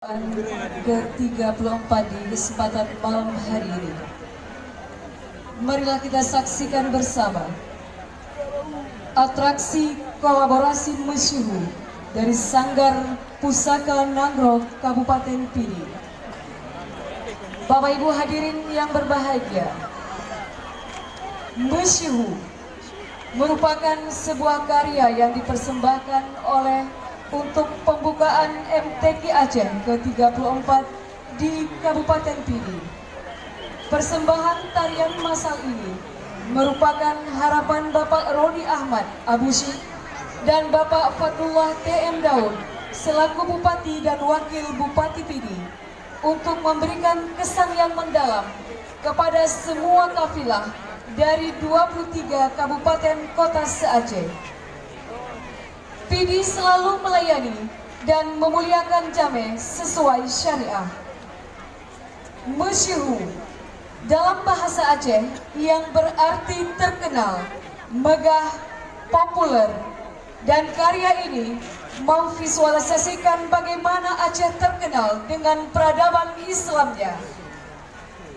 ke-34 di kesempatan malam hari ini. Marilah kita saksikan bersama atraksi kolaborasi mesyuhur dari Sanggar Pusaka Nanggro Kabupaten Pidi. Bapak Ibu hadirin yang berbahagia, mesyuhur merupakan sebuah karya yang dipersembahkan oleh untuk pembukaan MTQ Aceh ke-34 di Kabupaten Pidi. Persembahan tarian masal ini merupakan harapan Bapak Roni Ahmad Abusyik dan Bapak Fatullah TM Daud selaku Bupati dan Wakil Bupati Pidi untuk memberikan kesan yang mendalam kepada semua kafilah dari 23 kabupaten kota se-Aceh. Pidi selalu melayani dan memuliakan jame sesuai syariah. Mesyuhur dalam bahasa Aceh yang berarti terkenal, megah, populer, dan karya ini memvisualisasikan bagaimana Aceh terkenal dengan peradaban Islamnya.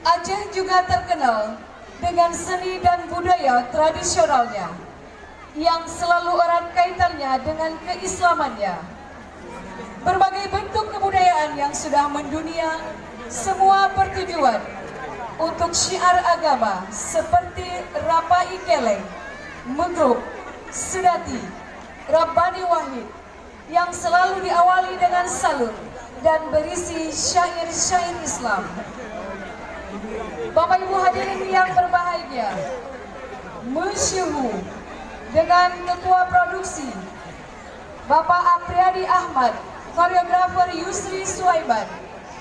Aceh juga terkenal dengan seni dan budaya tradisionalnya yang selalu erat kaitannya dengan keislamannya. Berbagai bentuk kebudayaan yang sudah mendunia semua bertujuan untuk syiar agama seperti Rapai Keleng, Megruk, Sedati, Rabbani Wahid yang selalu diawali dengan salut dan berisi syair-syair Islam. Bapak Ibu hadirin yang berbahagia, mesyuhur dengan Ketua Produksi Bapak Apriyadi Ahmad, Koreografer Yusri Suaiban,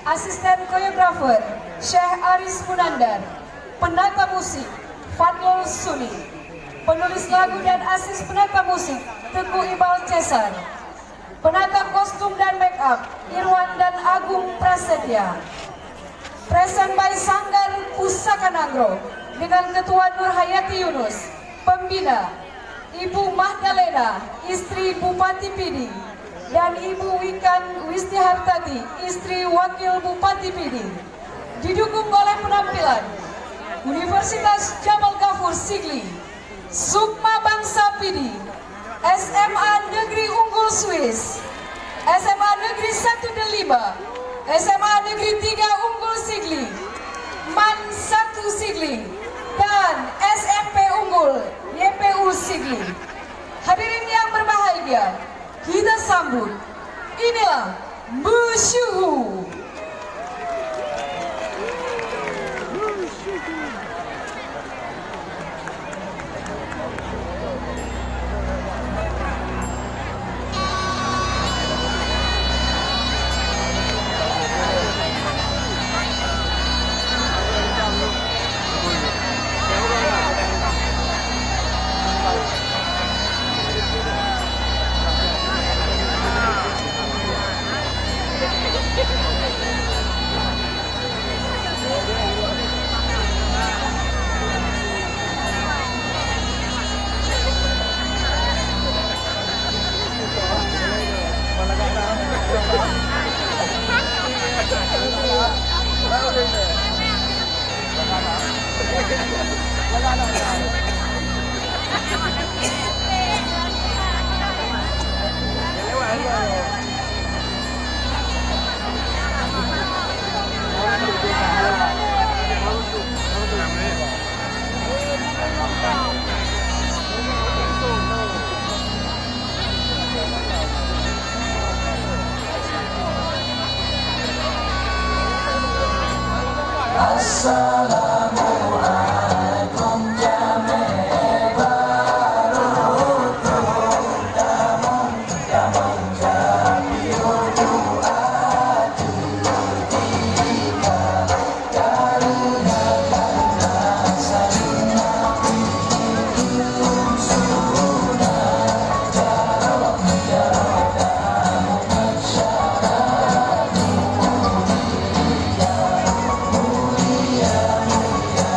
Asisten Koreografer Syekh Aris Munandar, Penata Musik Fadlul Suni, Penulis lagu dan asis penata musik Teguh Ibal Cesar, Penata kostum dan make up Irwan dan Agung Prasetya. Present by Sanggar Pusaka Nanggro dengan Ketua Nur Hayati Yunus, Pembina Ibu Mahdalena, istri Bupati Pidi, dan Ibu Wikan Wistihartati, istri Wakil Bupati Pidi. Didukung oleh penampilan Universitas Jamal Ghafur Sigli, Sukma Bangsa Pidi, SMA Negeri Unggul Swiss, SMA Negeri 1 Delima, SMA Negeri 3 Unggul Sigli, MAN 1 Sigli, dan SMP Unggul YPU Sigli. Hadirin yang berbahagia, kita sambut, inilah mesyuhur. Assalamualaikum jame barut damong damong jabiru adu tika karuna karuna sarina hidup suna jarok jarok tamu masyarakat mulia mulia mulia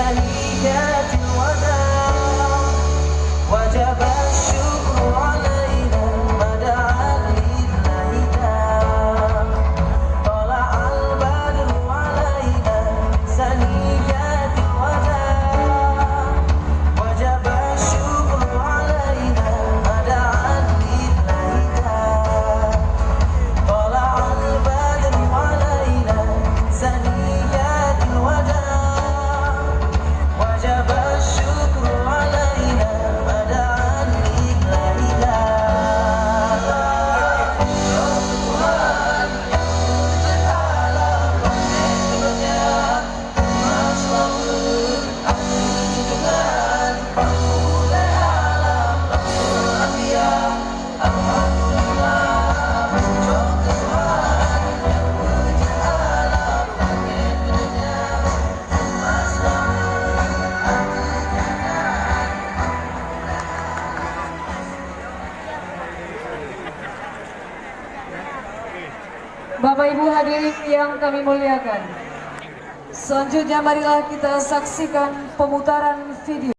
ثنيات الوداع وجب الشكر علينا مدعا لله داع طلع البدر علينا ثنيات الوداع وجب الشكر علينا مدعا لله داع طلع البدر علينا ثنيات الوداع وجب الشكر علينا مدعا لله داع Tuhan yang wujud alam penghidupnya Mas Laut Amin dengan penghulai alam Rasul Anbiya Alhamdulillah muncul Tuhan yang wujud alam penghidupnya Mas Laut Amin Bapak Ibu hadirin yang kami muliakan, selanjutnya marilah kita saksikan pemutaran video.